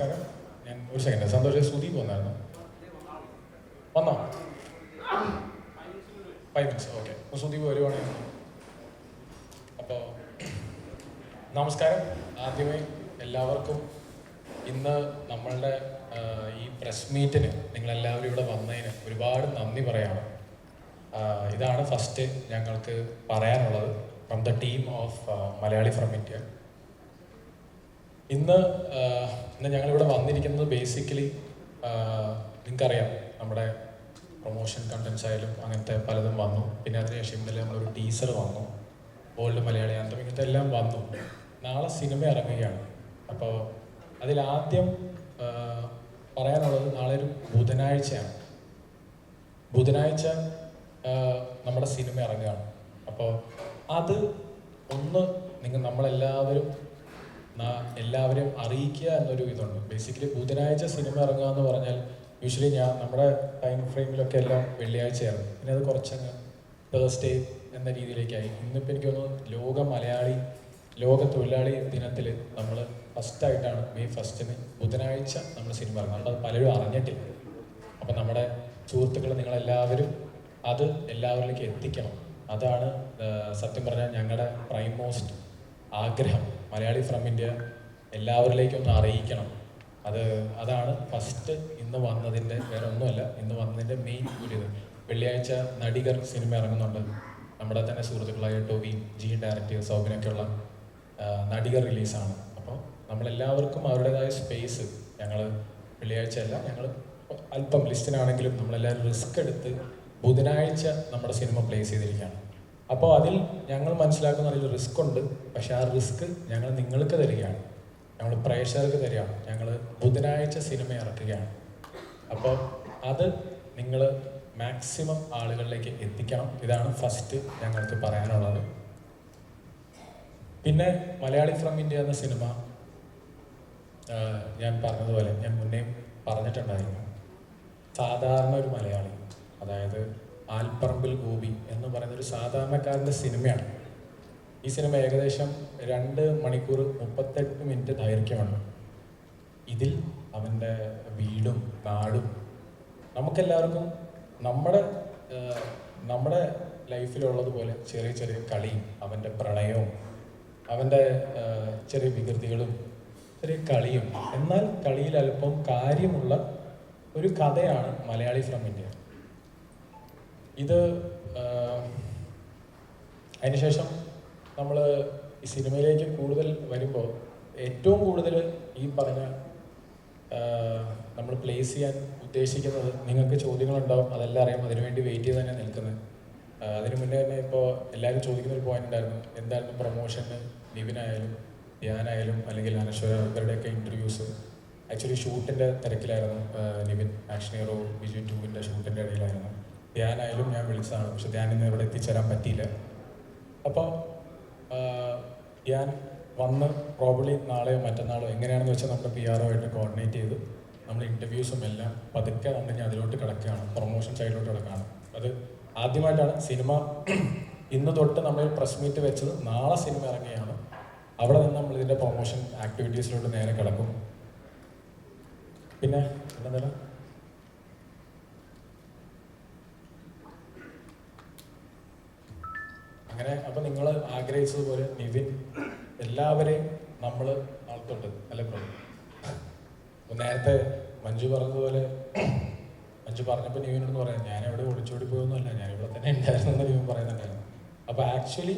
നമസ്കാരം. ഞാൻ ഒരു സെക്കൻഡ് സന്തോഷം സുദീപ് വന്നായിരുന്നു. വന്നോ? 5 minutes. ഓക്കെ, സുദീപ് വരുവാണെങ്കിൽ. അപ്പോൾ നമസ്കാരം. ആദ്യമേ എല്ലാവർക്കും ഇന്ന് നമ്മളുടെ ഈ പ്രസ് മീറ്റിന് നിങ്ങളെല്ലാവരും ഇവിടെ വന്നതിന് ഒരുപാട് നന്ദി പറയാണ്. ഇതാണ് ഫസ്റ്റ് ഞങ്ങൾക്ക് പറയാനുള്ളത് from the team of Malayali from India. ഇന്ന് ഞങ്ങളിവിടെ വന്നിരിക്കുന്നത് ബേസിക്കലി നിങ്ങൾക്കറിയാം, നമ്മുടെ പ്രൊമോഷൻ കണ്ടൻസ് ആയാലും അങ്ങനത്തെ പലതും വന്നു. പിന്നെ അതിനുശേഷം ഇന്നലെ നമ്മളൊരു ടീസർ വന്നു, ഓൾഡ് മലയാളി ആന്തം, ഇങ്ങനത്തെ എല്ലാം വന്നു. നാളെ സിനിമ ഇറങ്ങുകയാണ്. അപ്പോൾ അതിലാദ്യം പറയാനുള്ളത് നാളെ ഒരു ബുധനാഴ്ചയാണ്. ബുധനാഴ്ച നമ്മുടെ സിനിമ ഇറങ്ങുകയാണ്. അപ്പോൾ അത് ഒന്ന് നമ്മളെല്ലാവരും എല്ലാവരെയും അറിയിക്കുക എന്നൊരു ഇതുണ്ട്. ബേസിക്കലി ബുധനാഴ്ച സിനിമ ഇറങ്ങുക എന്ന് പറഞ്ഞാൽ യൂഷ്വലി നമ്മുടെ ടൈം ഫ്രെയിമിലൊക്കെ എല്ലാം വെള്ളിയാഴ്ചയായിരുന്നു. പിന്നെ അത് കുറച്ചങ്ങ് തേഴ്സ്ഡേ എന്ന രീതിയിലേക്കായി. ഇന്നിപ്പോൾ എനിക്ക് തോന്നുന്നു ലോക തൊഴിലാളി ദിനത്തിൽ നമ്മൾ ഫസ്റ്റായിട്ടാണ് May 1 ബുധനാഴ്ച നമ്മൾ സിനിമ ഇറങ്ങും. നമ്മളത് പലരും അറിഞ്ഞിട്ടില്ല. അപ്പം നമ്മുടെ സുഹൃത്തുക്കൾ നിങ്ങളെല്ലാവരും അത് എല്ലാവരിലേക്ക് എത്തിക്കണം. അതാണ് സത്യം പറഞ്ഞാൽ ഞങ്ങളുടെ പ്രൈം മോസ്റ്റ് ആഗ്രഹം. മലയാളി ഫ്രം ഇന്ത്യ എല്ലാവരിലേക്കും ഒന്ന് അറിയിക്കണം. അതാണ് ഫസ്റ്റ് ഇന്ന് വന്നതിൻ്റെ, വേറെ ഒന്നുമല്ല, ഇന്ന് വന്നതിൻ്റെ മെയിൻ ഒരു ഇത്. വെള്ളിയാഴ്ച നടികർ സിനിമ ഇറങ്ങുന്നുണ്ട്. നമ്മുടെ തന്നെ സുഹൃത്തുക്കളായ ടോവി, ഡയറക്ടർ, സൗബിനൊക്കെയുള്ള നടികർ റിലീസാണ്. അപ്പോൾ നമ്മളെല്ലാവർക്കും അവരുടേതായ സ്പേസ് ഞങ്ങൾ വെള്ളിയാഴ്ച അല്ല, ഞങ്ങൾ അല്പം ലിസ്റ്റിനാണെങ്കിലും നമ്മളെല്ലാവരും റിസ്ക് എടുത്ത് ബുധനാഴ്ച നമ്മുടെ സിനിമ പ്ലേസ് ചെയ്തിരിക്കുകയാണ്. അപ്പോൾ അതിൽ ഞങ്ങൾ മനസ്സിലാക്കുന്ന അതിൽ റിസ്ക് ഉണ്ട്. പക്ഷെ ആ റിസ്ക് ഞങ്ങൾ നിങ്ങൾക്ക് തരികയാണ്, ഞങ്ങൾ പ്രേക്ഷകർക്ക് തരികയാണ്. ഞങ്ങൾ ബുധനാഴ്ച സിനിമ ഇറക്കുകയാണ്. അപ്പോൾ അത് നിങ്ങൾ മാക്സിമം ആളുകളിലേക്ക് എത്തിക്കണം. ഇതാണ് ഫസ്റ്റ് ഞങ്ങൾക്ക് പറയാനുള്ളത്. പിന്നെ മലയാളി ഫ്രം ഇന്ത്യ എന്ന സിനിമ ഞാൻ പറഞ്ഞതുപോലെ ഞാൻ മുന്നേ പറഞ്ഞിട്ടുണ്ടായിരുന്നു. സാധാരണ ഒരു മലയാളി, അതായത് ആൽപ്പറമ്പിൽ ഗോപി എന്ന് പറയുന്നൊരു സാധാരണക്കാരൻ്റെ സിനിമയാണ്. ഈ സിനിമ ഏകദേശം 2 മണിക്കൂർ 38 മിനിറ്റ് ദൈർഘ്യമാണ്. ഇതിൽ അവൻ്റെ വീടും നാടും നമുക്കെല്ലാവർക്കും നമ്മുടെ ലൈഫിലുള്ളതുപോലെ ചെറിയ ചെറിയ കളിയും അവൻ്റെ പ്രണയവും അവൻ്റെ ചെറിയ വികൃതികളും ചെറിയ കളിയും, എന്നാൽ കളിയിൽ അല്പം കാര്യമുള്ള ഒരു കഥയാണ് മലയാളി ഫ്രം ഇന്ത്യ. ഇത് അതിനുശേഷം നമ്മൾ ഈ സിനിമയിലേക്ക് കൂടുതൽ വരുമ്പോൾ ഏറ്റവും കൂടുതൽ ഈ പറഞ്ഞ നമ്മൾ പ്ലേസ് ചെയ്യാൻ ഉദ്ദേശിക്കുന്നത്, നിങ്ങൾക്ക് ചോദ്യങ്ങളുണ്ടാവും, അതെല്ലാം അറിയാം, അതിനുവേണ്ടി വെയിറ്റ് ചെയ്ത് തന്നെ നിൽക്കുന്നത്. അതിനു മുന്നേ തന്നെ ഇപ്പോൾ എല്ലാവരും ചോദിക്കുന്ന ഒരു പോയിന്റ് ഉണ്ടായിരുന്നു, എന്തായിരുന്നു പ്രൊമോഷന് നിവിനായാലും ധ്യാനായാലും അല്ലെങ്കിൽ അനശ്വര, ഇവരുടെയൊക്കെ ഇൻ്റർവ്യൂസ്. ആക്ച്വലി ഷൂട്ടിൻ്റെ തിരക്കിലായിരുന്നു നിവിൻ. ആക്ഷൻ ഹീറോ വിജയ് 2 ഷൂട്ടിൻ്റെ ഇടയിലായിരുന്നു. ധ്യാനായാലും ഞാൻ വിളിച്ചതാണ്, പക്ഷെ ധ്യാൻ ഇന്ന് ഇവിടെ എത്തിച്ചേരാൻ പറ്റിയില്ല. അപ്പോൾ ധ്യാൻ വന്ന് പ്രോബ്ലി നാളെയോ മറ്റന്നാളോ എങ്ങനെയാണെന്ന് വെച്ചാൽ നമ്മുടെ PR ആയിട്ട് കോർഡിനേറ്റ് ചെയ്ത് നമ്മൾ ഇൻ്റർവ്യൂസും എല്ലാം പതുക്കെ നമ്മൾ ഇനി അതിലോട്ട് കിടക്കുകയാണ്, പ്രൊമോഷൻ സൈഡിലോട്ട് കിടക്കുകയാണ്. അത് ആദ്യമായിട്ടാണ് സിനിമ ഇന്ന് തൊട്ട് നമ്മൾ പ്രസ് മീറ്റ് വെച്ചത്. നാളെ സിനിമ ഇറങ്ങുകയാണ്. അവിടെ നിന്ന് നമ്മൾ ഇതിൻ്റെ പ്രൊമോഷൻ ആക്ടിവിറ്റീസിലോട്ട് നേരെ കിടക്കും. പിന്നെ എന്താ അങ്ങനെ. അപ്പം നിങ്ങൾ ആഗ്രഹിച്ചതുപോലെ നിവിൻ എല്ലാവരെയും നമ്മൾ ആൾക്കുണ്ട് അല്ലെ ബ്രോ? നേരത്തെ മഞ്ജു പറഞ്ഞതുപോലെ, മഞ്ജു പറഞ്ഞപ്പോൾ നിവിനോട് പറയാം, ഞാനെവിടെ ഒളിച്ചോടി പോയൊന്നുമല്ല, ഞാനിവിടെ തന്നെ ഉണ്ടായിരുന്നു എന്ന് നിവിൻ പറയുന്നുണ്ടായിരുന്നു. അപ്പോൾ ആക്ച്വലി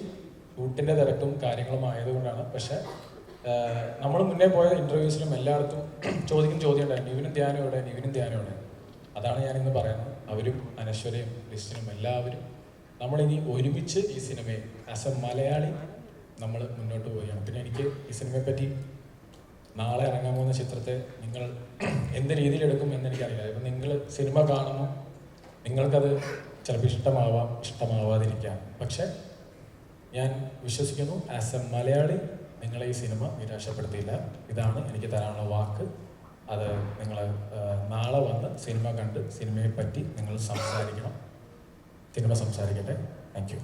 ഷൂട്ടിൻ്റെ തിരക്കും കാര്യങ്ങളും ആയതുകൊണ്ടാണ്. പക്ഷെ നമ്മൾ മുന്നേ പോയ ഇൻ്റർവ്യൂസിലും എല്ലായിടത്തും ചോദ്യം ഉണ്ടായിരുന്നു, നിവിനും ധ്യാനം എവിടെ. അതാണ് ഞാനിന്ന് പറയുന്നത്. അവരും അനശ്വരയും ലിസ്റ്റിനും എല്ലാവരും നമ്മളിനി ഒരുമിച്ച് ഈ സിനിമയെ ആസ് എ മലയാളി നമ്മൾ മുന്നോട്ട് പോവുകയാണ്. പിന്നെ എനിക്ക് ഈ സിനിമയെപ്പറ്റി നാളെ ഇറങ്ങാൻ പോകുന്ന ചിത്രത്തെ നിങ്ങൾ എന്ത് രീതിയിലെടുക്കും എന്നെനിക്കറിയില്ല. ഇപ്പം നിങ്ങൾ സിനിമ കാണുന്നു, നിങ്ങൾക്കത് ചിലപ്പോൾ ഇഷ്ടമാവാതിരിക്കാം. പക്ഷെ ഞാൻ വിശ്വസിക്കുന്നു ആസ് എ മലയാളി നിങ്ങളെ ഈ സിനിമ നിരാശപ്പെടുത്തിയില്ല. ഇതാണ് എനിക്ക് തരാനുള്ള വാക്ക്. അത് നിങ്ങൾ നാളെ വന്ന് സിനിമ കണ്ട് സിനിമയെ പറ്റി നിങ്ങൾ സംസാരിക്കണം. സിനിമ സംസാരിക്കട്ടെ. Thank you.